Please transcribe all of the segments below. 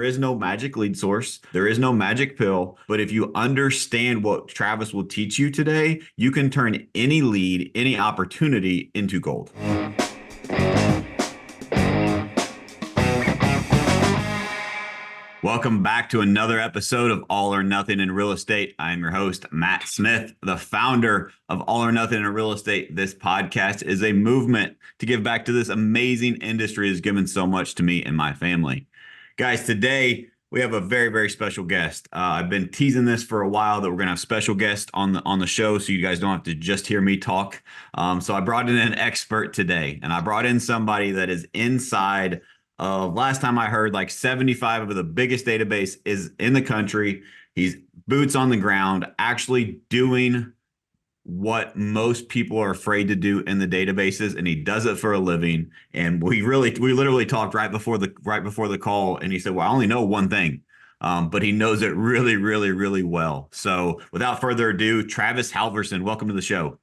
there is no magic lead source. There is no magic pill. But if you understand what Travis will teach you today, you can turn any lead, any opportunity into gold. Welcome back to another episode of All or Nothing in Real Estate. I'm your host, Matt Smith, the founder of All or Nothing in Real Estate. This podcast is a movement to give back to this amazing industry that has given so much to me and my family. Guys, today we have a very, very special guest. I've been teasing this for a while that we're going to have special guests on the show so you guys don't have to just hear me talk. So I brought in an expert today, and I brought in somebody that is inside last time I heard, like 75 of the biggest database is in the country. He's boots on the ground, actually doing what most people are afraid to do in the databases, and he does it for a living. And we literally talked right before the call, and he said, "Well, I only know one thing." But he knows it really, really, really well. So without further ado, Travis Halverson, welcome to the show.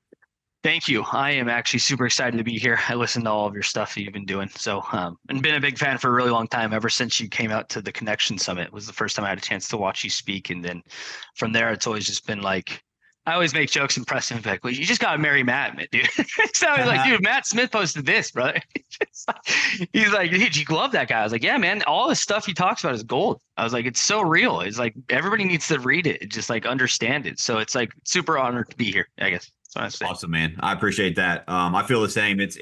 Thank you. I am actually super excited to be here. I listened to all of your stuff that you've been doing. So, and been a big fan for a really long time. Ever since you came out to the Connection Summit was the first time I had a chance to watch you speak. And then from there, it's always just been like, I always make jokes and press him back. Well, you just got to marry Matt, dude. So I was like, dude, Matt Smith posted this, brother. He's like, dude, you love that guy. I was like, yeah, man, all the stuff he talks about is gold. I was like, it's so real. It's like, everybody needs to read it, just like understand it. So it's like super honored to be here, I guess. Awesome, man. I appreciate that. I feel the same. It's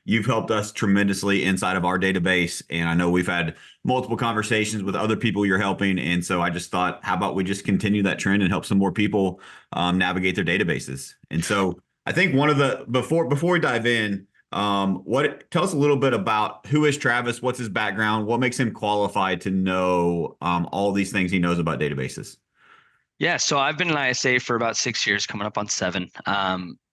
you've helped us tremendously inside of our database. And I know we've had multiple conversations with other people you're helping. And so I just thought, how about we just continue that trend and help some more people navigate their databases? And so I think one of the, before we dive in, tell us a little bit about who is Travis, what's his background, what makes him qualified to know all these things he knows about databases? Yeah, so I've been an ISA for about 6 years, coming up on 7.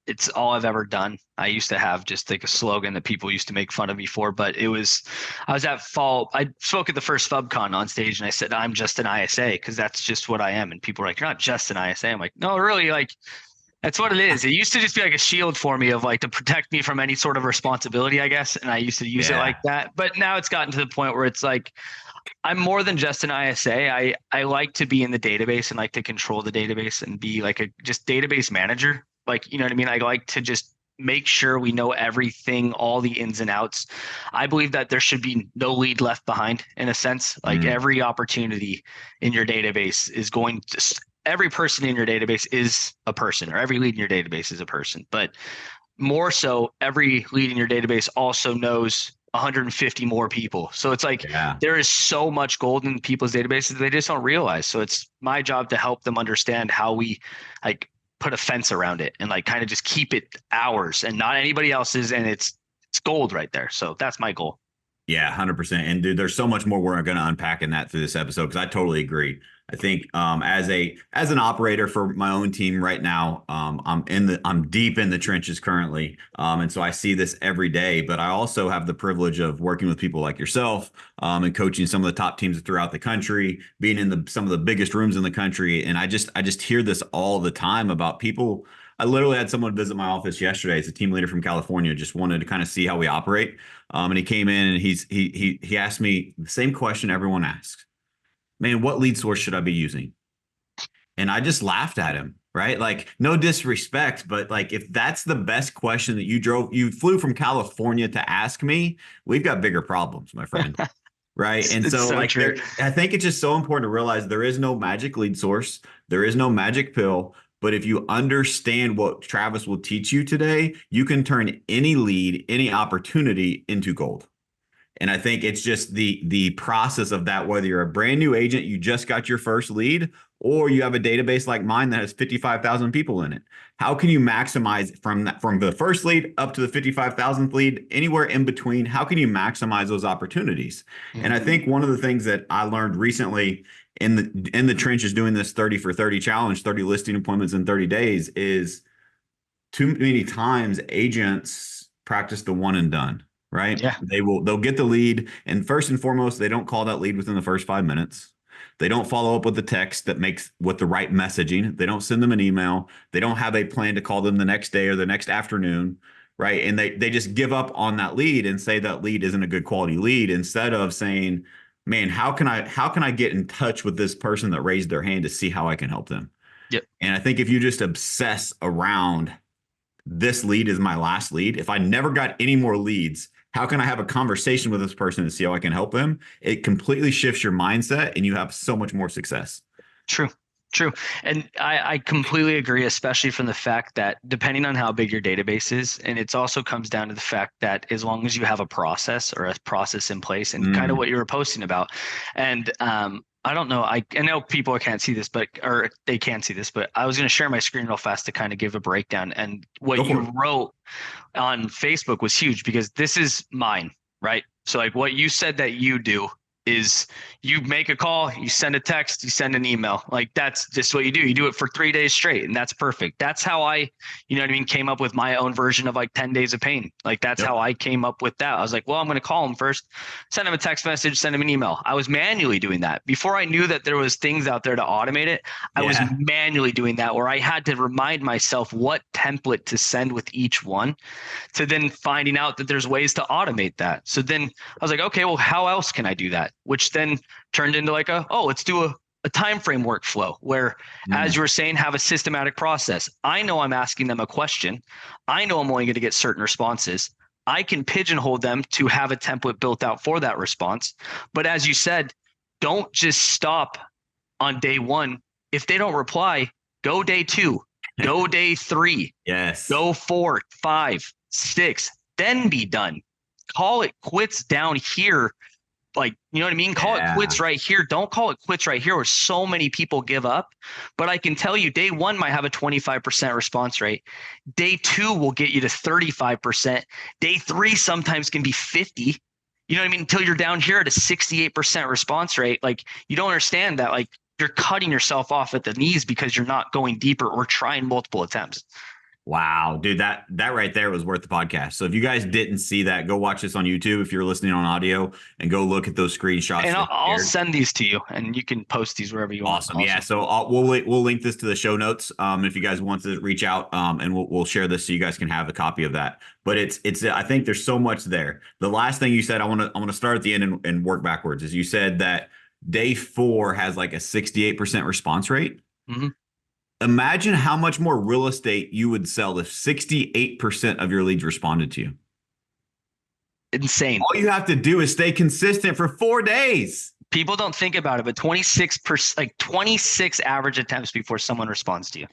It's all I've ever done. I used to have just like a slogan that people used to make fun of me for, but I was at fall. I spoke at the first FubCon on stage, and I said, I'm just an ISA, because that's just what I am. And people were like, you're not just an ISA. I'm like, no, really, like, that's what it is. It used to just be like a shield for me of like to protect me from any sort of responsibility, I guess. And I used to use it like that. But now it's gotten to the point where it's like, I'm more than just an ISA. I like to be in the database and like to control the database and be like a just database manager. Like, you know what I mean? I like to just make sure we know everything, all the ins and outs. I believe that there should be no lead left behind in a sense. Like every opportunity in your database is going to, every person in your database is a person, or every lead in your database is a person. But more so, every lead in your database also knows 150 more people. So it's like there is so much gold in people's databases that they just don't realize. So it's my job to help them understand how we like put a fence around it and like kind of just keep it ours and not anybody else's. And it's gold right there. So that's my goal. Yeah, 100%. And dude, there's so much more we're going to unpack in that through this episode, because I totally agree. I think as an operator for my own team right now, I'm deep in the trenches currently, and so I see this every day. But I also have the privilege of working with people like yourself and coaching some of the top teams throughout the country, being in some of the biggest rooms in the country, and I just hear this all the time about people. I literally had someone visit my office yesterday. It's a team leader from California, just wanted to kind of see how we operate, and he came in and he asked me the same question everyone asks. Man, what lead source should I be using? And I just laughed at him, right? Like, no disrespect, but like, if that's the best question that you flew from California to ask me, we've got bigger problems, my friend. Right. And so like, I think it's just so important to realize there is no magic lead source. There is no magic pill. But if you understand what Travis will teach you today, you can turn any lead, any opportunity into gold. And I think it's just the process of that, whether you're a brand new agent, you just got your first lead, or you have a database like mine that has 55,000 people in it. How can you maximize from the first lead up to the 55,000th lead, anywhere in between? How can you maximize those opportunities? And I think one of the things that I learned recently in the trenches doing this 30 for 30 challenge, 30 listing appointments in 30 days, is too many times agents practice the one and done. Right? Yeah. They'll get the lead. And first and foremost, they don't call that lead within the first 5 minutes. They don't follow up with the text that makes with the right messaging. They don't send them an email. They don't have a plan to call them the next day or the next afternoon. Right. And they just give up on that lead and say that lead isn't a good quality lead, instead of saying, man, how can I get in touch with this person that raised their hand to see how I can help them? Yep. And I think if you just obsess around this lead is my last lead, if I never got any more leads, how can I have a conversation with this person to see how I can help them? It completely shifts your mindset and you have so much more success. True. True. And I completely agree, especially from the fact that depending on how big your database is, and it also comes down to the fact that as long as you have a process or a process in place and kind of Mm, what you were posting about. And I don't know, I know people can't see this, but or they can see this, but I was going to share my screen real fast to kind of give a breakdown. And what go for you it. wrote on Facebook was huge because this is mine, right? So like what you said that you do is you make a call, you send a text, you send an email. Like that's just what you do. You do it for 3 days straight, and that's perfect. That's how I, you know what I mean, came up with my own version of like 10 days of pain. Like that's Yep. how I came up with that. I was like, well, I'm going to call him first, send him a text message, send him an email. I was manually doing that before I knew that there was things out there to automate it. I was Yeah. manually doing that where I had to remind myself what template to send with each one, to then finding out that there's ways to automate that. So then I was like, okay, well, how else can I do that? Which then turned into like let's do a time frame workflow where, as Mm, you were saying, have a systematic process. I know I'm asking them a question. I know I'm only going to get certain responses. I can pigeonhole them to have a template built out for that response. But as you said, don't just stop on day one. If they don't reply, go day two, go day three, yes. go 4, 5, 6, then be done. Call it quits down here. Like, you know what I mean? Call it Yeah. quits right here. Don't call it quits right here where so many people give up. But I can tell you, day one might have a 25% response rate. Day two will get you to 35%. Day three sometimes can be 50. You know what I mean? Until you're down here at a 68% response rate. Like, you don't understand that. Like, you're cutting yourself off at the knees because you're not going deeper or trying multiple attempts. Wow, dude, that right there was worth the podcast. So if you guys didn't see that, go watch this on YouTube if you're listening on audio and go look at those screenshots And that you I'll shared. send these to you, and you can post these wherever you want. Awesome. Yeah. Also, So we'll link this to the show notes. If you guys want to reach out, and we'll share this so you guys can have a copy of that. But it's I think there's so much there. The last thing you said, I want to start at the end and work backwards. Is you said that day 4 has like a 68% response rate. mm-hmm. Imagine how much more real estate you would sell if 68% of your leads responded to you. Insane. All you have to do is stay consistent for 4 days. People don't think about it, but 26%, like 26 average attempts before someone responds to you.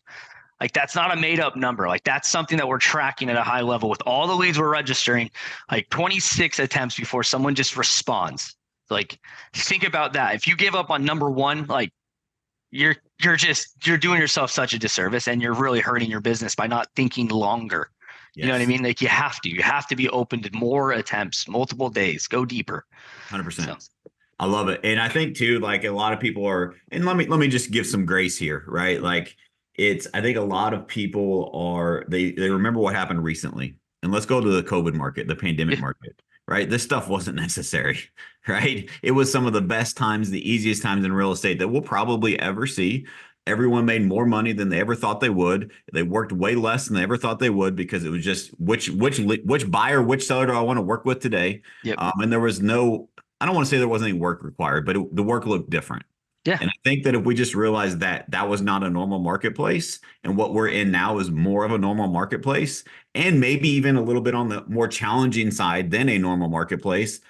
Like that's not a made up number. Like that's something that we're tracking at a high level with all the leads we're registering. Like 26 attempts before someone just responds. Like think about that. If you give up on number one, like you're you're doing yourself such a disservice, and you're really hurting your business by not thinking longer. You know what I Yes, mean? Like you have to be open to more attempts, multiple days, go deeper. 100%. So I love it. And I think too, like a lot of people are, and let me just give some grace here, right? Like I think a lot of people are they remember what happened recently. And let's go to the COVID market, the pandemic yeah, market, right? This stuff wasn't necessary, right? It was some of the best times, the easiest times in real estate that we'll probably ever see. Everyone made more money than they ever thought they would. They worked way less than they ever thought they would because it was just which buyer, which seller do I want to work with today? yep, And there was no, I don't want to say there wasn't any work required, but the work looked different. yeah. And I think that if we just realized that that was not a normal marketplace and what we're in now is more of a normal marketplace and maybe even a little bit on the more challenging side than a normal marketplace,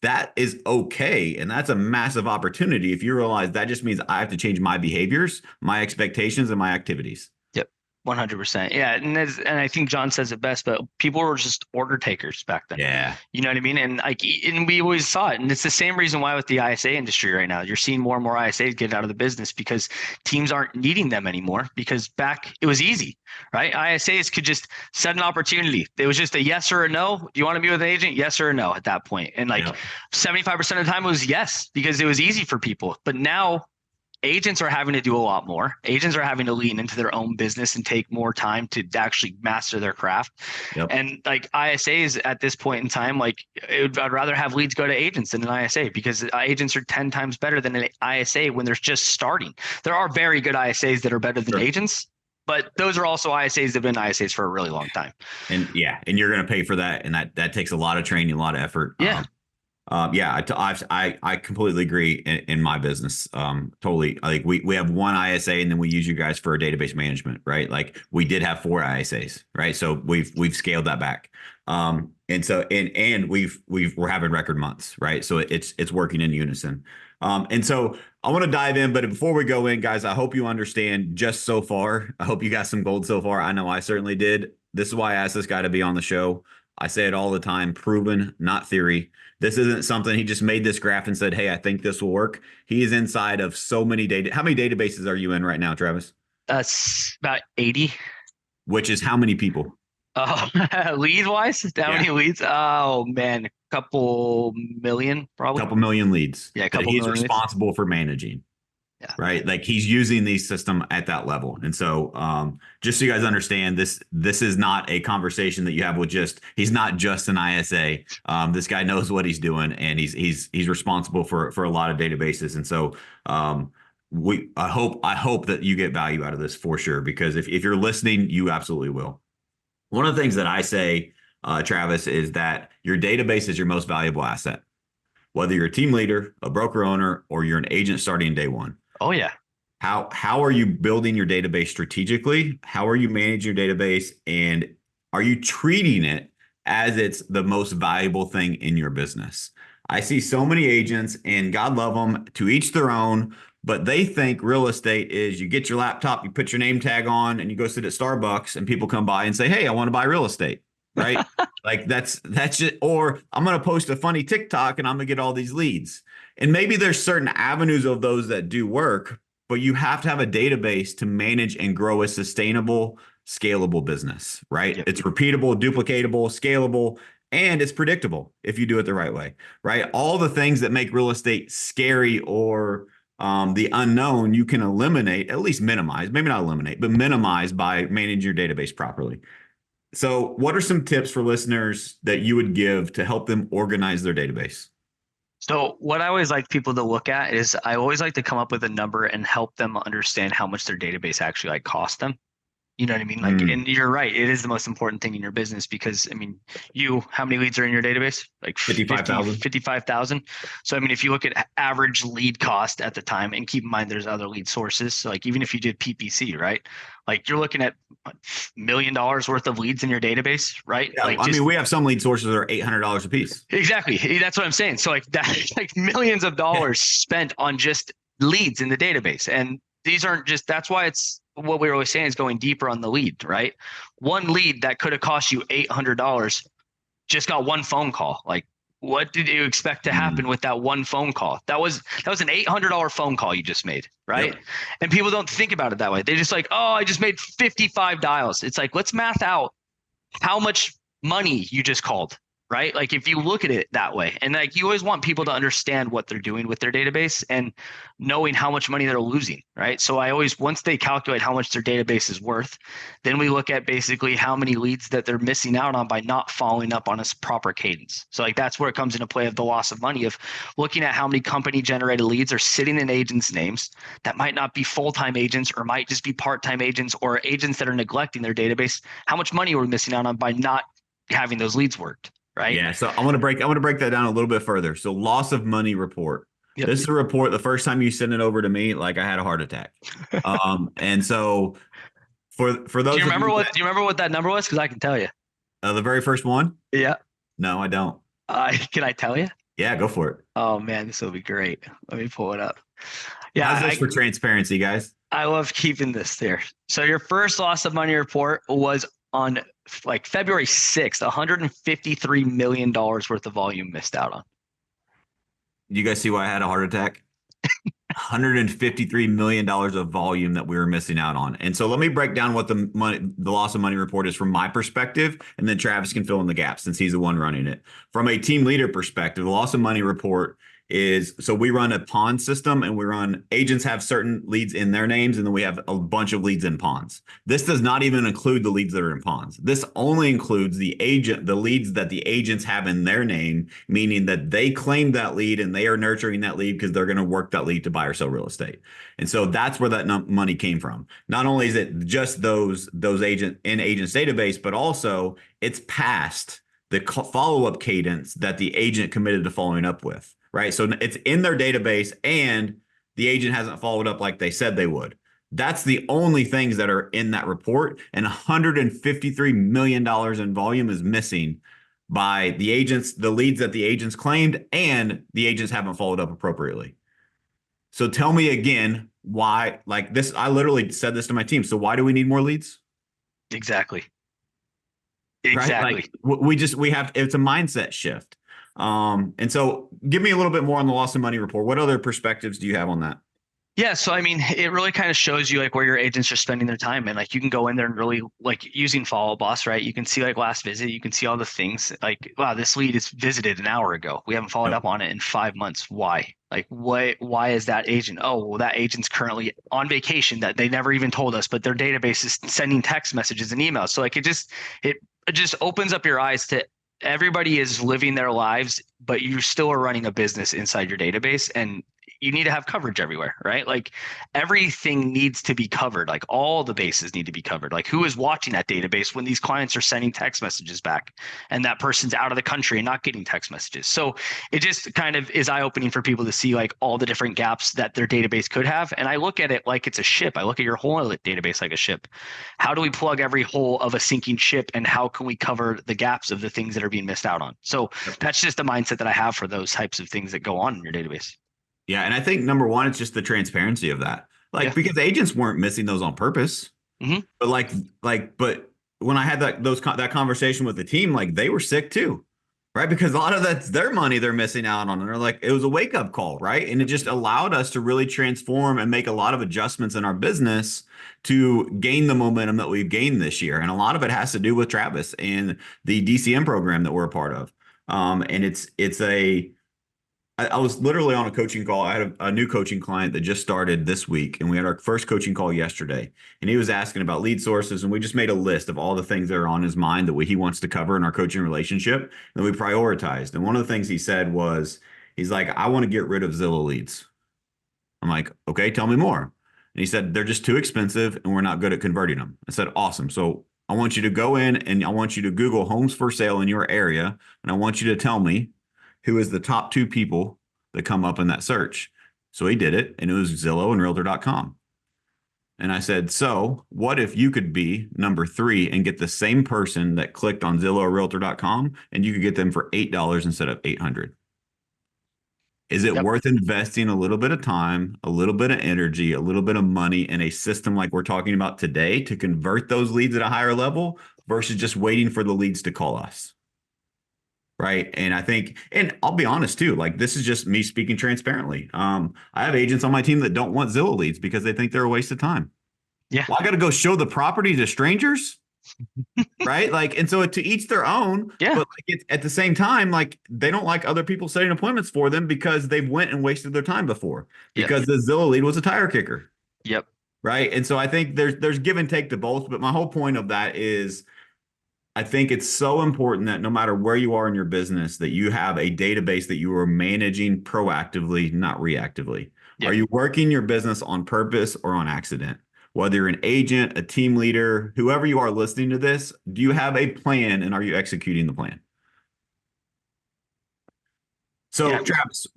that is okay. And that's a massive opportunity if you realize that just means I have to change my behaviors, my expectations, and my activities. Yep. 100%. Yeah. And I think John says it best, but people were just order takers back then. Yeah. You know what I mean? And and we always saw it. And it's the same reason why with the ISA industry right now, you're seeing more and more ISAs get out of the business because teams aren't needing them anymore because back it was easy, right? ISAs could just set an opportunity. It was just a yes or a no. Do you want to be with an agent? Yes or a no at that point. And like Yeah. 75% of the time it was yes, because it was easy for people. But now agents are having to do a lot more. Agents are having to lean into their own business and take more time to actually master their craft. Yep. And like ISAs at this point in time, like I'd rather have leads go to agents than an ISA because agents are 10 times better than an ISA when they're just starting. There are very good ISAs that are better than Sure. agents, but those are also ISAs that have been ISAs for a really long time. And yeah, and you're going to pay for that. And that takes a lot of training, a lot of effort. Yeah. Yeah, I completely agree in my business. Totally. Like we have one ISA and then we use you guys for database management, right? Like we did have four ISAs, right? So we've scaled that back. And so and we're having record months, right? So it's working in unison. And so I want to dive in, but before we go in, guys, I hope you understand just so far. I hope you got some gold so far. I know I certainly did. This is why I asked this guy to be on the show. I say it all the time, proven, not theory. This isn't something he just made this graph and said, "Hey, I think this will work." He is inside of so many data. How many databases are you in right now, Travis? That's about 80. Which is how many people? Oh, lead wise, how Yeah, many leads? Oh man, a couple million a probably. couple million leads Yeah, a that couple he's million leads. responsible for managing. Yeah. Right, like he's using the system at that level. And so just so you guys understand, this is not a conversation that you have with just, he's not just an ISA. This guy knows what he's doing, and he's responsible for a lot of databases. And so we I hope that you get value out of this for sure, because if you're listening, you absolutely will. One of the things that I say, Travis, is that your database is your most valuable asset, whether you're a team leader, a broker owner, or you're an agent starting day one. Oh yeah. How are you building your database strategically? How are you managing your database? And are you treating it as it's the most valuable thing in your business? I see so many agents, and God love them, to each their own, but they think real estate is you get your laptop, you put your name tag on, and you go sit at Starbucks, and people come by and say, "Hey, I want to buy real estate." Right? Like that's it. Or I'm going to post a funny TikTok and I'm going to get all these leads. And maybe there's certain avenues of those that do work, but you have to have a database to manage and grow a sustainable, scalable business, right? Yep. It's repeatable, duplicatable, scalable, and it's predictable if you do it the right way, right? All the things that make real estate scary or the unknown, you can eliminate, at least minimize, maybe not eliminate, but minimize by managing your database properly. So, what are some tips for listeners that you would give to help them organize their database? So what I always like people to look at is I always like to come up with a number and help them understand how much their database actually like cost them. You know what I mean? Like, Mm, and you're right. It is the most important thing in your business because, I mean, how many leads are in your database? Like 50, 55,000. 55,000. So, I mean, if you look at average lead cost at the time, and keep in mind there's other lead sources. So, like, even if you did PPC, right? Like, you're looking at $1 million worth of leads in your database, right? Yeah, Like, I mean, just we have some lead sources that are $800 a piece. exactly. That's what I'm saying. So, like, that, like millions of Yeah. dollars spent on just leads in the database. And these aren't just, that's why it's what we were always saying is going deeper on the lead, right? One lead that could have cost you $800 just got one phone call. Like, what did you expect to happen Mm, with that one phone call? That was an $800 phone call you just made, right? yep. And people don't think about it that way. They just like, oh, I just made 55 dials. It's like, let's math out how much money you just called, right? Like if you look at it that way, and like you always want people to understand what they're doing with their database and knowing how much money they're losing, right? So I always, once they calculate how much their database is worth, then we look at basically how many leads that they're missing out on by not following up on a proper cadence. So like that's where it comes into play of the loss of money, of looking at how many company generated leads are sitting in agents' names that might not be full-time agents or might just be part-time agents or agents that are neglecting their database. How much money are we missing out on by not having those leads worked, right? Yeah. So I want to break that down a little bit further. So loss of money report. Yep. This is a report. The first time you sent it over to me, like I had a heart attack. And so for Do you those of remember you what that do you remember what that number was? Because I can tell you. the very first one, Yeah. no, I don't. Can I tell you? Yeah, go for it. Oh man, this will be great. Let me pull it up. Yeah, How's this for transparency, guys? I love keeping this there. So your first loss of money report was on like February 6th, $153 million worth of volume missed out on. You guys see why I had a heart attack? $153 million of volume that we were missing out on. And so let me break down what the loss of money report is from my perspective, and then Travis can fill in the gaps since he's the one running it. From a team leader perspective, the loss of money report is, so we run a pawn system, and we run, agents have certain leads in their names, and then we have a bunch of leads in pawns. This does not even include the leads that are in pawns. This only includes the leads that the agents have in their name, meaning that they claim that lead and they are nurturing that lead because they're going to work that lead to buy or sell real estate. And so that's where that money came from. Not only is it just those agents database, but also it's past the follow-up cadence that the agent committed to following up with, right? So it's in their database and the agent hasn't followed up like they said they would. That's the only things that are in that report. And $153 million in volume is missing by the agents, the leads that the agents claimed, and the agents haven't followed up appropriately. So tell me again why, like this, I literally said this to my team. So why do we need more leads? Exactly. Right? Exactly. Like we have, it's a mindset shift. And so give me a little bit more on the loss of money report. What other perspectives do you have on that? Yeah, so I mean, it really kind of shows you like where your agents are spending their time, and like you can go in there and really like using Follow Boss, right? You can see like last visit, you can see all the things like, wow, this lead is visited an hour ago. We haven't followed Yep. up on it in 5 months. Why? Like, why is that agent? Oh, well, that agent's currently on vacation that they never even told us, but their database is sending text messages and emails. So like it just opens up your eyes to everybody is living their lives, but you still are running a business inside your database, and you need to have coverage everywhere, right? Like everything needs to be covered. Like all the bases need to be covered. Like who is watching that database when these clients are sending text messages back and that person's out of the country and not getting text messages. So it just kind of is eye-opening for people to see like all the different gaps that their database could have. And I look at it like it's a ship. I look at your whole database like a ship. How do we plug every hole of a sinking ship, and how can we cover the gaps of the things that are being missed out on? So that's just the mindset that I have for those types of things that go on in your database. Yeah. And I think number one, it's just the transparency of that. Like, Yeah. because agents weren't missing those on purpose, Mm-hmm. but but when I had that conversation with the team, like they were sick too, right? Because a lot of that's their money they're missing out on. And they're like, it was a wake up call, right? And it just allowed us to really transform and make a lot of adjustments in our business to gain the momentum that we've gained this year. And a lot of it has to do with Travis and the DCM program that we're a part of. And I was literally on a coaching call. I had a new coaching client that just started this week, and we had our first coaching call yesterday. And he was asking about lead sources, and we just made a list of all the things that are on his mind that he wants to cover in our coaching relationship, and we prioritized. And one of the things he said was, he's like, I want to get rid of Zillow leads. I'm like, okay, tell me more. And he said, they're just too expensive, and we're not good at converting them. I said, awesome. So I want you to go in and I want you to Google homes for sale in your area, and I want you to tell me who is the top two people that come up in that search. So he did it, and it was Zillow and Realtor.com. And I said, so what if you could be number three and get the same person that clicked on Zillow or Realtor.com, and you could get them for $8 instead of 800? Is it Yep. worth investing a little bit of time, a little bit of energy, a little bit of money in a system like we're talking about today to convert those leads at a higher level versus just waiting for the leads to call us? Right. And I think, and I'll be honest too, like this is just me speaking transparently. I have agents on my team that don't want Zillow leads because they think they're a waste of time. Yeah. Well, I got to go show the property to strangers. Right. Like, and so to each their own, Yeah. but like it's, at the same time, like they don't like other people setting appointments for them because they've went and wasted their time before Yep. because the Zillow lead was a tire kicker. Yep. Right. And so I think there's give and take to both. But my whole point of that is I think it's so important that no matter where you are in your business, that you have a database that you are managing proactively, not reactively. Are Yep. you working your business on purpose or on accident? Whether you're an agent, a team leader, whoever you are listening to this, do you have a plan and are you executing the plan? Yeah. So, Travis,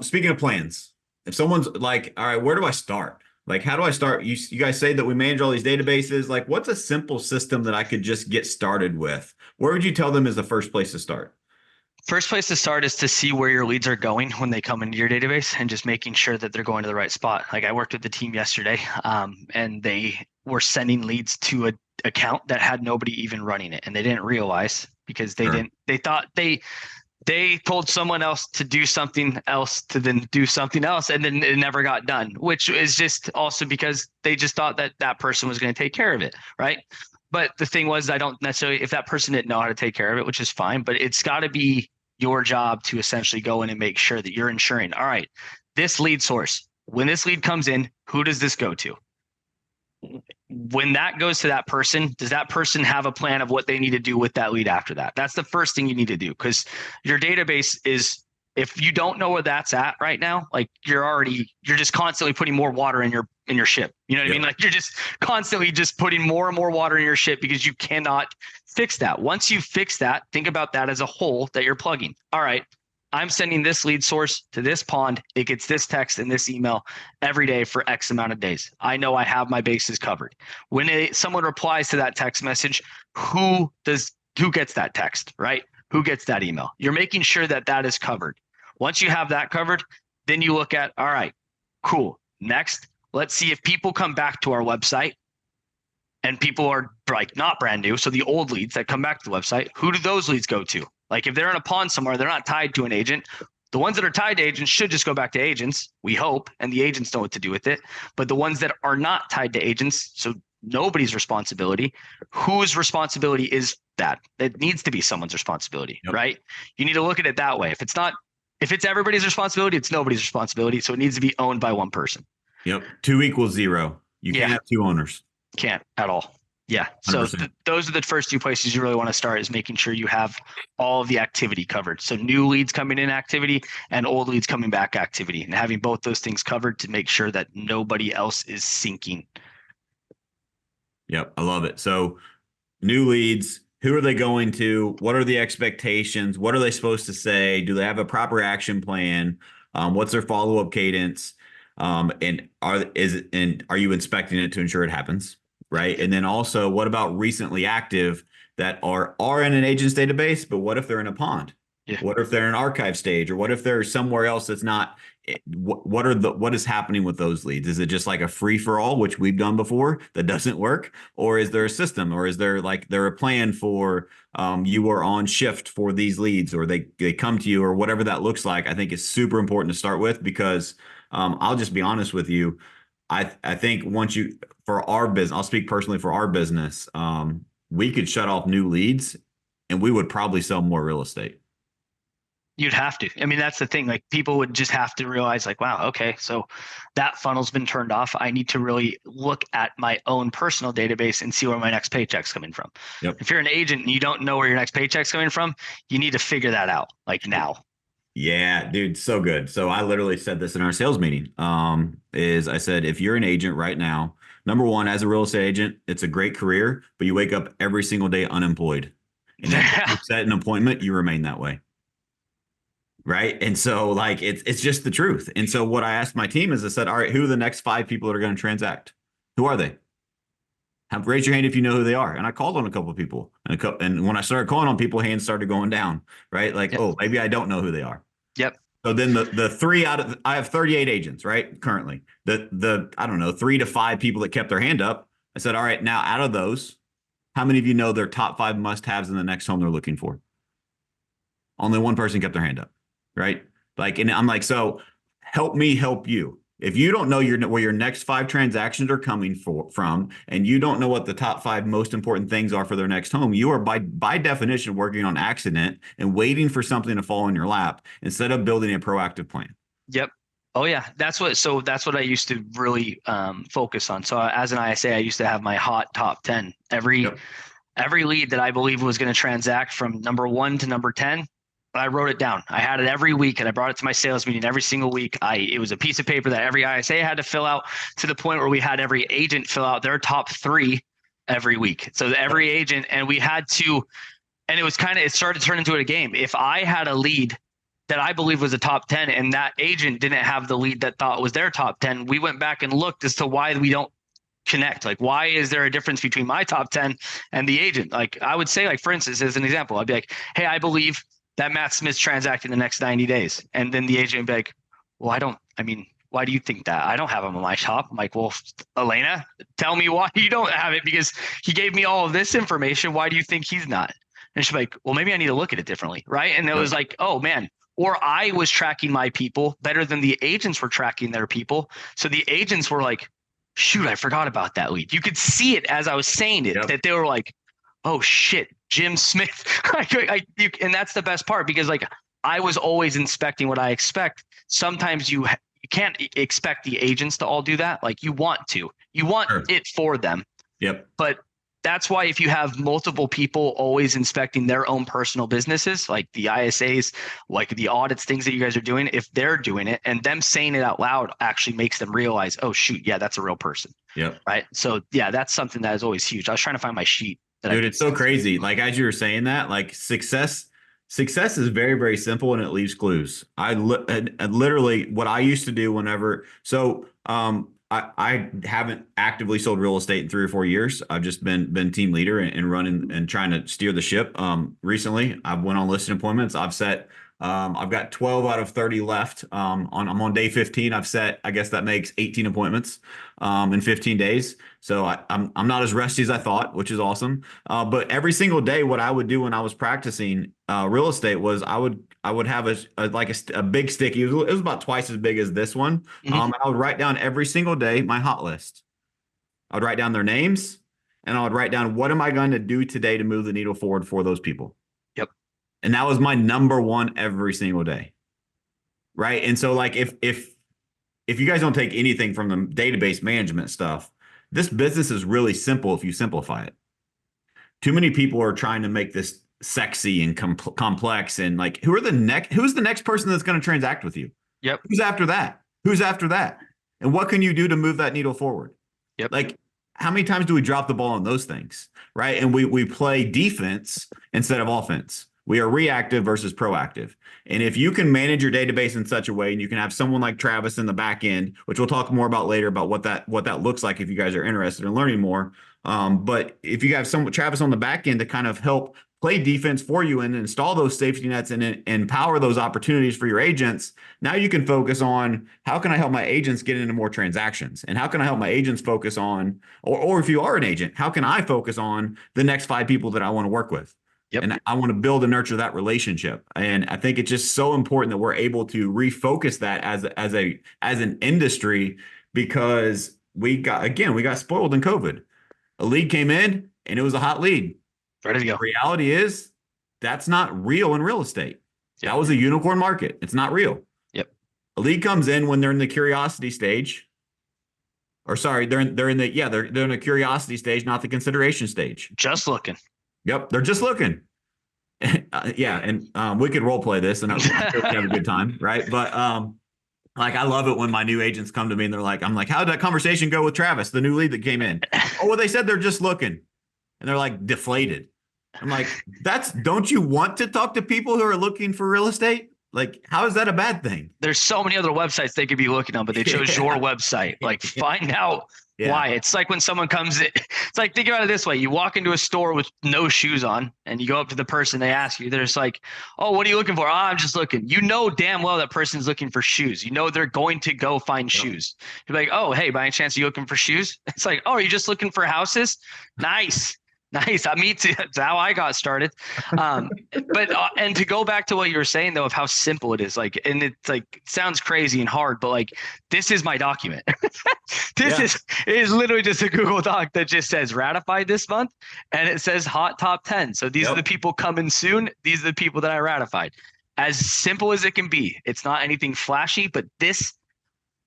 speaking of plans, if someone's like, all right, where do I start? Like, how do I start? You guys say that we manage all these databases. Like, what's a simple system that I could just get started with? Where would you tell them is the first place to start? First place to start is to see where your leads are going when they come into your database, and just making sure that they're going to the right spot. Like I worked with the team yesterday, and they were sending leads to a account that had nobody even running it, and they didn't realize because Sure. they thought they told someone else to do something else to then do something else, and then it never got done, which is just also because they just thought that that person was going to take care of it, right? But the thing was, I don't necessarily, if that person didn't know how to take care of it, which is fine, but it's got to be your job to essentially go in and make sure that you're ensuring, all right, this lead source, when this lead comes in, who does this go to? When that goes to that person, does that person have a plan of what they need to do with that lead after that? That's the first thing you need to do, because your database is, if you don't know where that's at right now, like you're just constantly putting more water in your ship. You know what I mean? Like you're just constantly just putting more and more water in your ship because you cannot fix that. Once you fix that, think about that as a hole that you're plugging. All right, I'm sending this lead source to this pond. It gets this text and this email every day for X amount of days. I know I have my bases covered. When someone replies to that text message, who gets that text, right? Who gets that email? You're making sure that that is covered. Once you have that covered, then you look at, all right, cool. Next, let's see if people come back to our website and people are like not brand new. So the old leads that come back to the website, who do those leads go to? Like if they're in a pond somewhere, they're not tied to an agent. The ones that are tied to agents should just go back to agents, we hope, and the agents know what to do with it. But the ones that are not tied to agents, so nobody's responsibility, whose responsibility is that? It needs to be someone's responsibility, right? You need to look at it that way. If it's everybody's responsibility, it's nobody's responsibility. So it needs to be owned by one person. Yep. 2 equals 0. You can't have 2 owners. Can't at all. Yeah. So those are the first 2 places you really want to start, is making sure you have all of the activity covered. So new leads coming in activity and old leads coming back activity, and having both those things covered to make sure that nobody else is sinking. Yep. I love it. So new leads, who are they going to? What are the expectations? What are they supposed to say? Do they have a proper action plan? What's their follow-up cadence? And are you inspecting it to ensure it happens? Right. And then also, what about recently active that are in an agent's database, but what if they're in a pond? Yeah. What if they're in an archive stage, or what if they're somewhere else that's not? What is happening with those leads? Is it just like a free for all, which we've done before, that doesn't work? Or is there a system, or is there a plan for you are on shift for these leads, or they come to you, or whatever that looks like? I think is super important to start with, because I'll just be honest with you. I think for our business, I'll speak personally for our business, we could shut off new leads and we would probably sell more real estate. You'd have to. I mean, that's the thing. Like people would just have to realize like, wow, okay, so that funnel's been turned off. I need to really look at my own personal database and see where my next paycheck's coming from. Yep. If you're an agent and you don't know where your next paycheck's coming from, you need to figure that out like now. Yeah, dude, so good. So I literally said this in our sales meeting. I said, if you're an agent right now, number one, as a real estate agent, it's a great career, but you wake up every single day unemployed. And if you set an appointment, you remain that way. Right. And so like it's just the truth. And so what I asked my team is, I said, all right, who are the next 5 people that are going to transact? Who are they? Raise your hand if you know who they are. And I called on a couple of people, and when I started calling on people, hands started going down. Right. Like, oh, maybe I don't know who they are. Yep. So then the 3 I have 38 agents, right? Currently, I don't know, 3 to 5 people that kept their hand up. I said, all right, now out of those, how many of you know their top 5 must-haves in the next home they're looking for? Only 1 person kept their hand up, right? Like, and I'm like, so help me help you. If you don't know where your next 5 transactions are coming from, and you don't know what the top 5 most important things are for their next home, you are by definition working on accident and waiting for something to fall in your lap instead of building a proactive plan. Yep. Oh yeah, that's what I used to really focus on. So as an ISA, I used to have my hot top 10. Every lead that I believe was going to transact from number 1 to number 10. I wrote it down. I had it every week, and I brought it to my sales meeting every single week. It was a piece of paper that every ISA had to fill out, to the point where we had every agent fill out their top 3 every week. So every agent, and we had to, and it started to turn into a game. If I had a lead that I believe was a top 10 and that agent didn't have the lead that thought was their top 10, we went back and looked as to why we don't connect. Like, why is there a difference between my top 10 and the agent? Like I would say, like, for instance, as an example, I'd be like, hey, I believe that Matt Smith's transacting the next 90 days. And then the agent would be like, well, why do you think that? I don't have him on my top. I'm like, well, Elena, tell me why you don't have it, because he gave me all of this information. Why do you think he's not? And she's like, well, maybe I need to look at it differently. Right. And it was like, oh man, or I was tracking my people better than the agents were tracking their people. So the agents were like, shoot, I forgot about that lead. You could see it as I was saying it, that they were like, oh shit, Jim Smith. And that's the best part, because like I was always inspecting what I expect. Sometimes you can't expect the agents to all do that. Like you want it for them. Yep. But that's why if you have multiple people always inspecting their own personal businesses, like the ISAs, like the audits, things that you guys are doing, if they're doing it and them saying it out loud actually makes them realize, oh shoot, yeah, that's a real person. Yep. Right. So yeah, that's something that is always huge. I was trying to find my sheet that I Dude, put it's so stuff. crazy. Like as you were saying that, like success is very, very simple and it leaves clues. And literally what I used to do whenever, I haven't actively sold real estate in 3 or 4 years. I've just been team leader and running and trying to steer the ship. Recently I've went on listing appointments. I've got 12 out of 30 left. I'm on day 15. I've set, I guess that makes 18 appointments in 15 days. So I'm not as rusty as I thought, which is awesome. But every single day, what I would do when I was practicing real estate was I would have a big sticky. It was about twice as big as this one. Mhm. And I would write down every single day my hot list. I would write down their names, and I would write down what am I going to do today to move the needle forward for those people. Yep. And that was my number one every single day. Right. And so like if you guys don't take anything from the database management stuff, this business is really simple if you simplify it. Too many people are trying to make this sexy and complex and like who's the next person that's going to transact with you? Yep. Who's after that? Who's after that? And what can you do to move that needle forward? Yep. Like how many times do we drop the ball on those things? Right. And we play defense instead of offense. We are reactive versus proactive. And if you can manage your database in such a way, and you can have someone like Travis in the back end, which we'll talk more about later about what that looks like if you guys are interested in learning more. But if you have someone Travis on the back end to kind of help play defense for you and install those safety nets and empower those opportunities for your agents, now you can focus on how can I help my agents get into more transactions, and how can I help my agents focus on, or if you are an agent, how can I focus on the next 5 people that I want to work with? Yep. And I want to build and nurture that relationship. And I think it's just so important that we're able to refocus that as an industry, because we got spoiled in COVID. A lead came in and it was a hot lead. Ready to go. Reality is that's not real in real estate. Yep. That was a unicorn market. It's not real. Yep. A lead comes in when they're in the curiosity stage. Or sorry, they're in the curiosity stage, not the consideration stage. Just looking. Yep, they're just looking. Yeah, and we could role play this, and I'm sure we have a good time, right? But like I love it when my new agents come to me and I'm like, how did that conversation go with Travis, the new lead that came in? Oh, well, they said they're just looking, and they're like deflated. I'm like, don't you want to talk to people who are looking for real estate? Like, how is that a bad thing? There's so many other websites they could be looking on, but they chose your website. Like, find out why. It's like when someone comes in, it's like, think about it this way. You walk into a store with no shoes on and you go up to the person, they ask you, they're just like, oh, what are you looking for? Oh, I'm just looking. You know damn well that person's looking for shoes. You know they're going to go find shoes. You're like, oh, hey, by any chance are you looking for shoes? It's like, oh, are you just looking for houses? Nice. Nice. Me too. That's how I got started. But and to go back to what you were saying though, of how simple it is, like, and it's like, it sounds crazy and hard, but like, this is my document. It is literally just a Google Doc that just says ratified this month. And it says hot top 10. So these are the people coming soon. These are the people that I ratified. As simple as it can be. It's not anything flashy, but this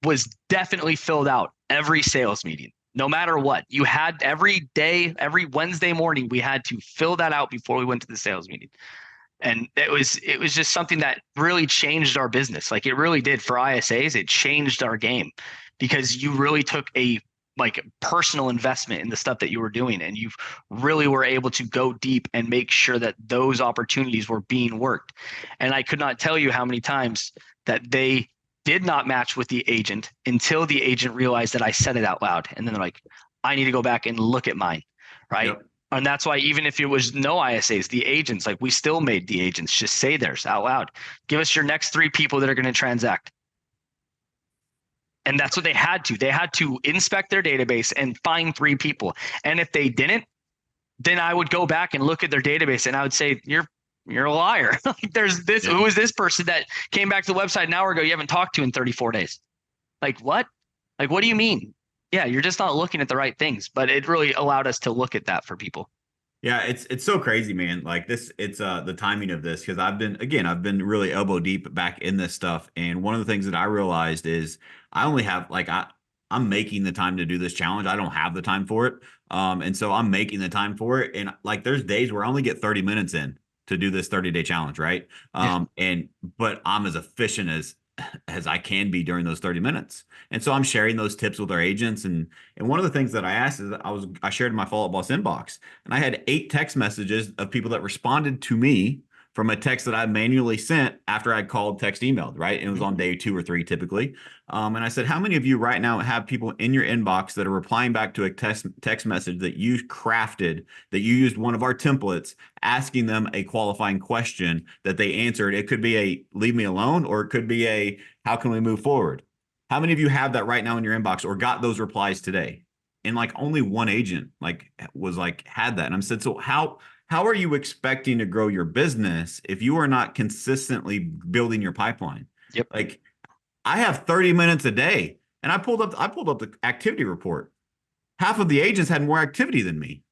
was definitely filled out every sales meeting. No matter what, you had every day, every Wednesday morning, we had to fill that out before we went to the sales meeting. And it was just something that really changed our business. Like it really did for ISAs. It changed our game because you really took a like personal investment in the stuff that you were doing. And you really were able to go deep and make sure that those opportunities were being worked. And I could not tell you how many times that they did not match with the agent until the agent realized that I said it out loud. And then they're like, I need to go back and look at mine. Right. Yep. And that's why even if it was no ISAs, the agents, like we still made the agents just say theirs out loud. Give us your next 3 people that are going to transact. And that's what they had to. They had to inspect their database and find 3 people. And if they didn't, then I would go back and look at their database and I would say, you're a liar. There's this, who is this person that came back to the website an hour ago you haven't talked to in 34 days? Like what? Like, what do you mean? Yeah, you're just not looking at the right things, but it really allowed us to look at that for people. Yeah, it's so crazy, man. Like this, it's the timing of this, because I've been really elbow deep back in this stuff. And one of the things that I realized is I only have like I'm making the time to do this challenge. I don't have the time for it. And so I'm making the time for it. And like there's days where I only get 30 minutes in to do this 30-day challenge, right? Yeah. But I'm as efficient as I can be during those 30 minutes. And so I'm sharing those tips with our agents. And one of the things that I asked is I shared in my Follow Up Boss inbox, and I had 8 text messages of people that responded to me from a text that I manually sent after I'd called, text, emailed, right? And it was on day 2 or 3 typically. And I said, how many of you right now have people in your inbox that are replying back to a text message that you crafted, that you used one of our templates, asking them a qualifying question that they answered? It could be a leave me alone, or it could be a how can we move forward? How many of you have that right now in your inbox or got those replies today? And like only one agent had that. And I said, so how are you expecting to grow your business if you are not consistently building your pipeline? Yep. Like I have 30 minutes a day, and I pulled up the activity report. Half of the agents had more activity than me.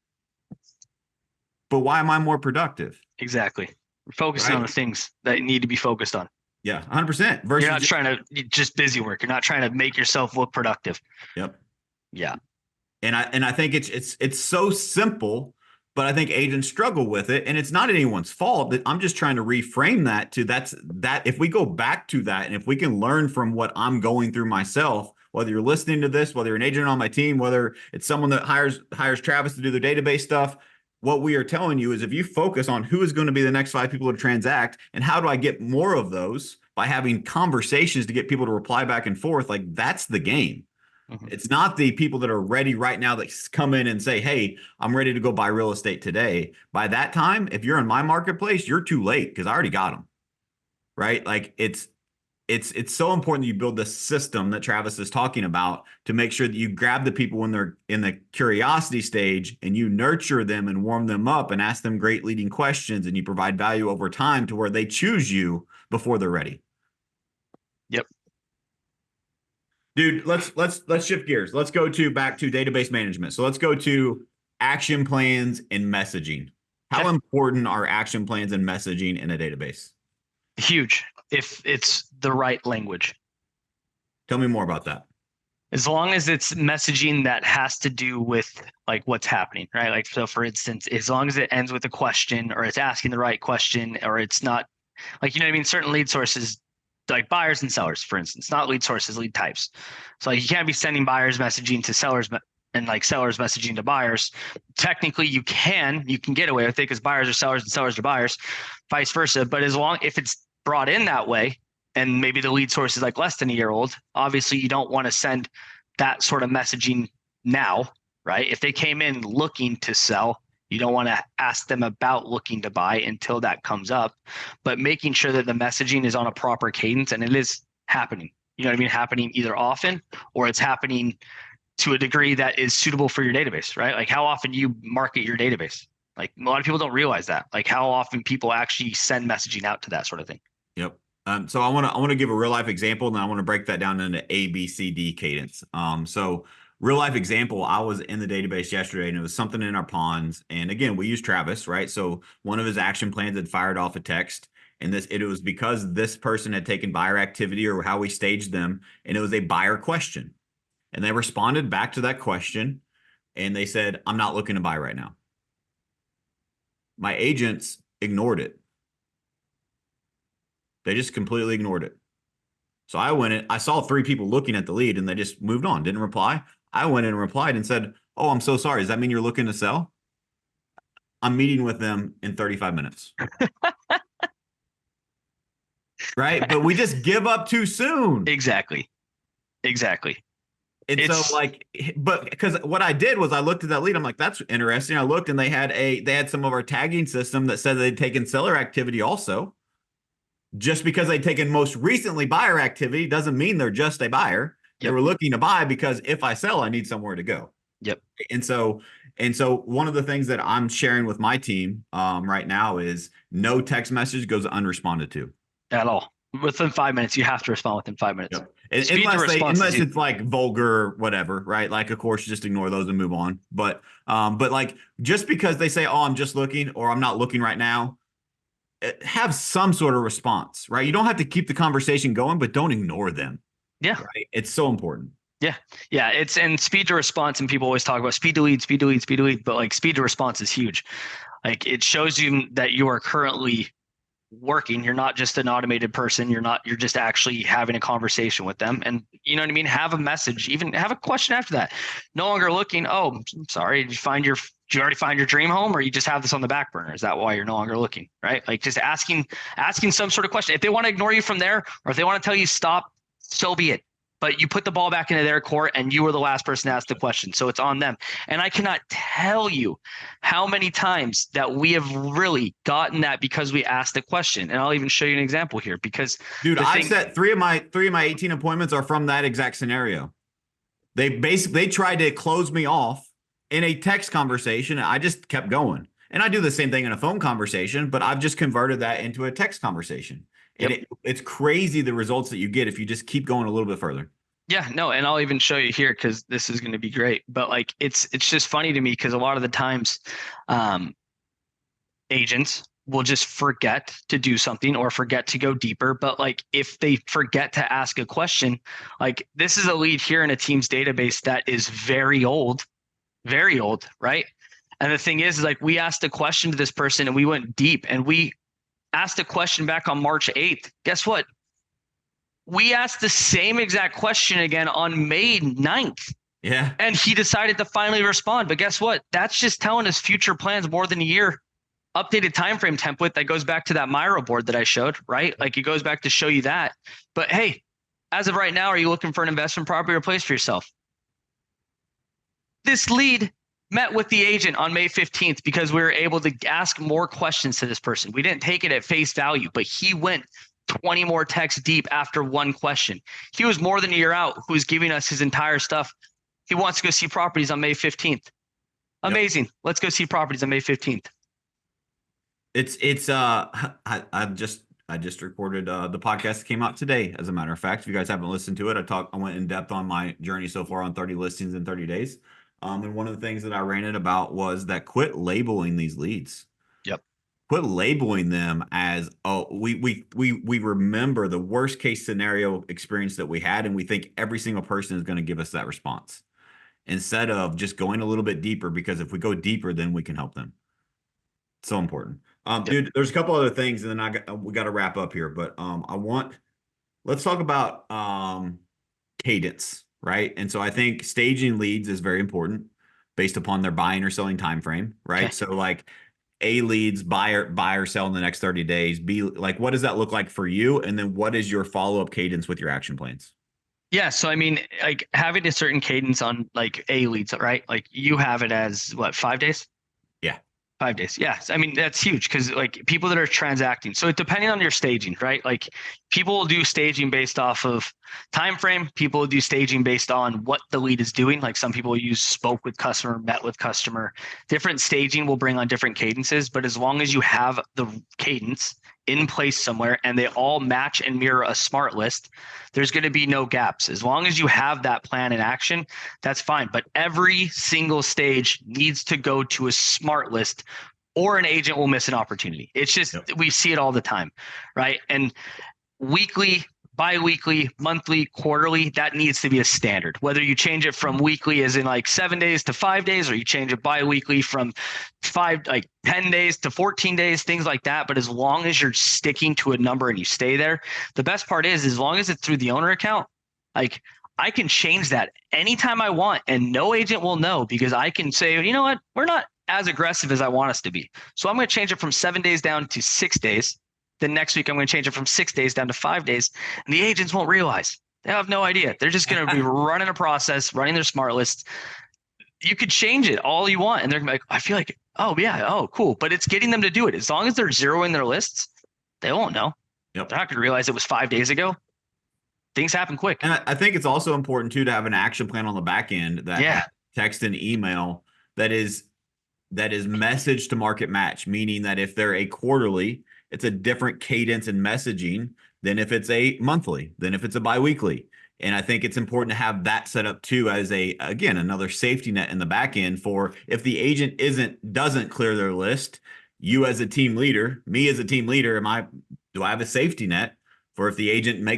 But why am I more productive? Exactly. Focusing on the Right? things that need to be focused on. Yeah, 100% You're versus not trying to just busy work. You're not trying to make yourself look productive. yep. Yeah. And I think it's so simple, but I think agents struggle with it, and it's not anyone's fault. That I'm just trying to reframe that to that if we go back to that, and if we can learn from what I'm going through myself, whether you're listening to this, whether you're an agent on my team, whether it's someone that hires Travis to do their database stuff, what we are telling you is if you focus on who is going to be the next 5 people to transact and how do I get more of those by having conversations to get people to reply back and forth, like that's the game. Mm-hmm. It's not the people that are ready right now that come in and say, hey, I'm ready to go buy real estate today. By that time, if you're in my marketplace, you're too late because I already got them. Right? Like it's so important that you build the system that Travis is talking about to make sure that you grab the people when they're in the curiosity stage and you nurture them and warm them up and ask them great leading questions, and you provide value over time to where they choose you before they're ready. Yep. Dude, let's shift gears. Let's go back to database management. So let's go to action plans and messaging. How important are action plans and messaging in a database? Huge. If it's the right language. Tell me more about that. As long as it's messaging that has to do with like what's happening, right? Like, so for instance, as long as it ends with a question or it's asking the right question, or it's not like, you know what I mean? Certain lead sources, like buyers and sellers, for instance, not lead sources, lead types. So like you can't be sending buyers messaging to sellers and like sellers messaging to buyers. Technically you can get away with it because buyers are sellers and sellers are buyers, vice versa. But if it's brought in that way, and maybe the lead source is like less than a year old, obviously you don't want to send that sort of messaging now, right? If they came in looking to sell, you don't want to ask them about looking to buy until that comes up, but making sure that the messaging is on a proper cadence and it is happening. You know what I mean? Happening either often or it's happening to a degree that is suitable for your database, right? Like how often you market your database. Like a lot of people don't realize that, like how often people actually send messaging out to that sort of thing. Yep. So I want to give a real life example, and then I want to break that down into A, B, C, D cadence. So real life example, I was in the database yesterday, and it was something in our ponds. And again, we use Travis, right? So one of his action plans had fired off a text, and it was because this person had taken buyer activity or how we staged them, and it was a buyer question, and they responded back to that question, and they said, "I'm not looking to buy right now." My agents ignored it. They just completely ignored it. So I went in, I saw 3 people looking at the lead and they just moved on, didn't reply. I went in and replied and said, "Oh, I'm so sorry. Does that mean you're looking to sell? I'm meeting with them in 35 minutes." Right? But we just give up too soon. Exactly. And so but because what I did was I looked at that lead, I'm like, that's interesting. I looked and they had some of our tagging system that said they'd taken seller activity also. Just because they'd taken most recently buyer activity doesn't mean they're just a buyer. Yep. They were looking to buy because if I sell, I need somewhere to go. Yep. And so one of the things that I'm sharing with my team right now is no text message goes unresponded to. At all. Within 5 minutes, you have to respond within 5 minutes. Yep. Unless it's like vulgar or whatever, right? Like, of course, just ignore those and move on. But like just because they say, "Oh, I'm just looking," or "I'm not looking right now," have some sort of response, right? You don't have to keep the conversation going, but don't ignore them. Yeah. Right. It's so important. Yeah. Yeah. It's and speed to response. And people always talk about speed to lead, speed to lead, speed to lead. But like speed to response is huge. Like it shows you that you are currently working. You're not just an automated person. You're just actually having a conversation with them. And you know what I mean? Have a message, even have a question after that. No longer looking, oh, I'm sorry, did you already find your dream home, or you just have this on the back burner? Is that why you're no longer looking? Right? Like just asking some sort of question. If they want to ignore you from there, or if they want to tell you stop, so be it. But you put the ball back into their court and you were the last person to ask the question. So it's on them. And I cannot tell you how many times that we have really gotten that because we asked a question. And I'll even show you an example here because Dude, the I've thing, set three of my 18 appointments are from that exact scenario. They tried to close me off in a text conversation. And I just kept going. And I do the same thing in a phone conversation, but I've just converted that into a text conversation. And yep. it's crazy the results that you get if you just keep going a little bit further. Yeah, no, and I'll even show you here because this is going to be great. But like, it's just funny to me because a lot of the times, um, agents will just forget to do something or forget to go deeper. But like, if they forget to ask a question, like this is a lead here in a team's database that is very old, right? And the thing is like, we asked a question to this person and we went deep and we asked a question back on March 8th. Guess what? We asked the same exact question again on May 9th. Yeah. And he decided to finally respond. But guess what? That's just telling us future plans more than a year. Updated time frame template that goes back to that Miro board that I showed, right? Like it goes back to show you that. But hey, as of right now, are you looking for an investment property or place for yourself? This lead met with the agent on May 15th because we were able to ask more questions to this person. We didn't take it at face value, but he went 20 more texts deep after one question. He was more than a year out, who was giving us his entire stuff. He wants to go see properties on May 15th. Amazing. Yep. Let's go see properties on May 15th. I just recorded the podcast that came out today, as a matter of fact. If you guys haven't listened to it, I went in depth on my journey so far on 30 listings in 30 days. And one of the things that I ranted about was that quit labeling these leads. Yep. Quit labeling them as, oh, we remember the worst case scenario experience that we had, and we think every single person is going to give us that response instead of just going a little bit deeper, because if we go deeper, then we can help them. So important. Yep. Dude, there's a couple other things, and then we got to wrap up here, but let's talk about cadence, right? And so I think staging leads is very important based upon their buying or selling time frame, right? Okay. So like A leads, buy or sell in the next 30 days. B, like, what does that look like for you? And then what is your follow-up cadence with your action plans? Yeah. So, I mean, like having a certain cadence on like A leads, right? Like you have it as what, 5 days? Yeah. 5 days. Yeah. I mean, that's huge because like people that are transacting. So depending on your staging, right? Like people will do staging based off of time frame. People will do staging based on what the lead is doing. Like some people use spoke with customer, met with customer. Different staging will bring on different cadences, but as long as you have the cadence in place somewhere and they all match and mirror a smart list, there's going to be no gaps. As long as you have that plan in action, that's fine. But every single stage needs to go to a smart list or an agent will miss an opportunity. It's just, we see it all the time, right? And weekly, bi-weekly, monthly, quarterly, that needs to be a standard. Whether you change it from weekly as in like 7 days to 5 days, or you change it bi-weekly from 10 days to 14 days, things like that. But as long as you're sticking to a number and you stay there, the best part is as long as it's through the owner account, like I can change that anytime I want and no agent will know because I can say, you know what, we're not as aggressive as I want us to be. So I'm going to change it from 7 days down to 6 days. Then next week, I'm going to change it from 6 days down to 5 days. And the agents won't realize. They have no idea. They're just going to be running a process, running their smart list. You could change it all you want. And they're like, I feel like, oh, yeah, oh, cool. But it's getting them to do it. As long as they're zeroing their lists, they won't know. Yep. They're not going to realize it was 5 days ago. Things happen quick. And I think it's also important, too, to have an action plan on the back end that text and email that is message to market match, meaning that if they're a quarterly, it's a different cadence and messaging than if it's a monthly, than if it's a biweekly. And I think it's important to have that set up too as again, another safety net in the back end for if the agent doesn't clear their list, you as a team leader, me as a team leader, do I have a safety net for if the agent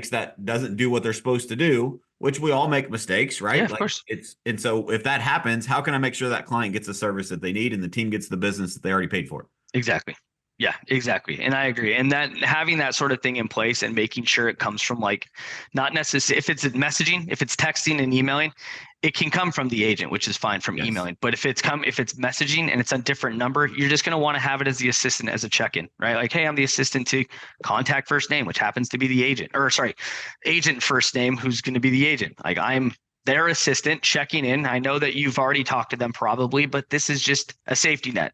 doesn't do what they're supposed to do? which we all make mistakes, Yeah, right? of Like course. and so if that happens, how can I make sure that client gets the service that they need and the team gets the business that they already paid for? Exactly. Yeah, exactly. And I agree. And that having that sort of thing in place and making sure it comes from like not necessarily if it's messaging, if it's texting and emailing, it can come from the agent, which is fine from Yes. emailing. But if it's messaging and it's a different number, you're just going to want to have it as the assistant as a check-in, right? Like, hey, I'm the assistant to contact first name, which happens to be the agent, or sorry, agent first name, who's going to be the agent. Like I'm their assistant checking in. I know that you've already talked to them probably, but this is just a safety net.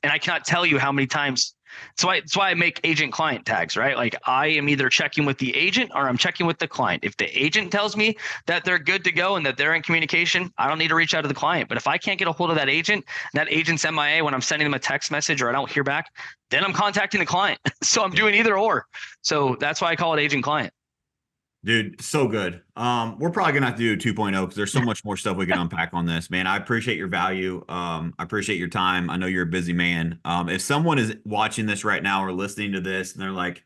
And I cannot tell you how many times. That's why I make agent client tags, right? Like I am either checking with the agent or I'm checking with the client. If the agent tells me that they're good to go and that they're in communication, I don't need to reach out to the client. But if I can't get a hold of that agent, and that agent's MIA when I'm sending them a text message or I don't hear back, then I'm contacting the client. So I'm doing either or. So that's why I call it agent client. Dude, so good. We're probably gonna have to do 2.0 because there's so much more stuff we can unpack on this, man. I appreciate your value. I appreciate your time. I know you're a busy man. If someone is watching this right now or listening to this and they're like,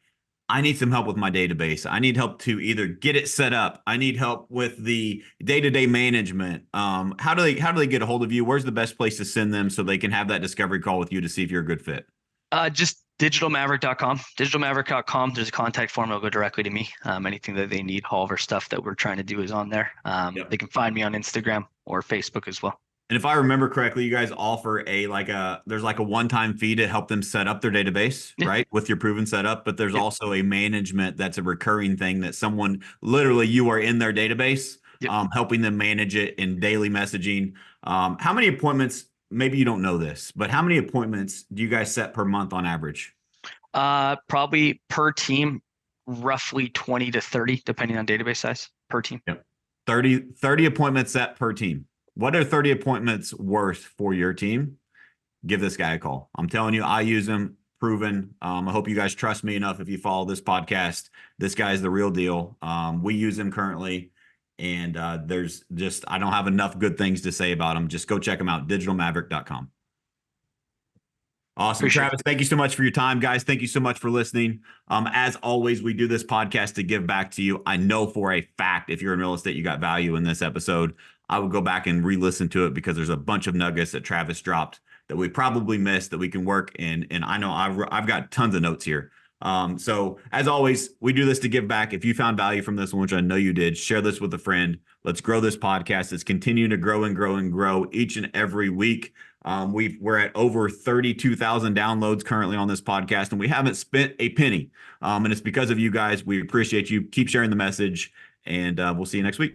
I need some help with my database. I need help to either get it set up. I need help with the day-to-day management. How do they get a hold of you? Where's the best place to send them so they can have that discovery call with you to see if you're a good fit? Just digitalmaverick.com. Digitalmaverick.com. There's a contact form. It'll go directly to me. Anything that they need, all of our stuff that we're trying to do is on there. Yep. They can find me on Instagram or Facebook as well. And if I remember correctly, you guys offer there's like a one-time fee to help them set up their database, Yeah. right? With your proven setup, but there's Yep. also a management that's a recurring thing that someone literally you are in their database, Yep. helping them manage it in daily messaging. How many appointments, maybe you don't know this, but how many appointments do you guys set per month on average? Probably per team, roughly 20 to 30, depending on database size per team. Yep. 30 appointments set per team. What are 30 appointments worth for your team? Give this guy a call. I'm telling you, I use him, proven. I hope you guys trust me enough if you follow this podcast. This guy's the real deal. We use him currently, and there's just, I don't have enough good things to say about him. Just go check him out, digitalmaverick.com. Awesome. Appreciate Travis, thank you so much for your time, guys. Thank you so much for listening. As always, we do this podcast to give back to you. I know for a fact, if you're in real estate, you got value in this episode. I would go back and re-listen to it because there's a bunch of nuggets that Travis dropped that we probably missed that we can work in. And I know I've got tons of notes here. So as always, we do this to give back. If you found value from this one, which I know you did, share this with a friend. Let's grow this podcast. It's continuing to grow and grow and grow each and every week. We're at over 32,000 downloads currently on this podcast, and we haven't spent a penny. And it's because of you guys. We appreciate you. Keep sharing the message, and we'll see you next week.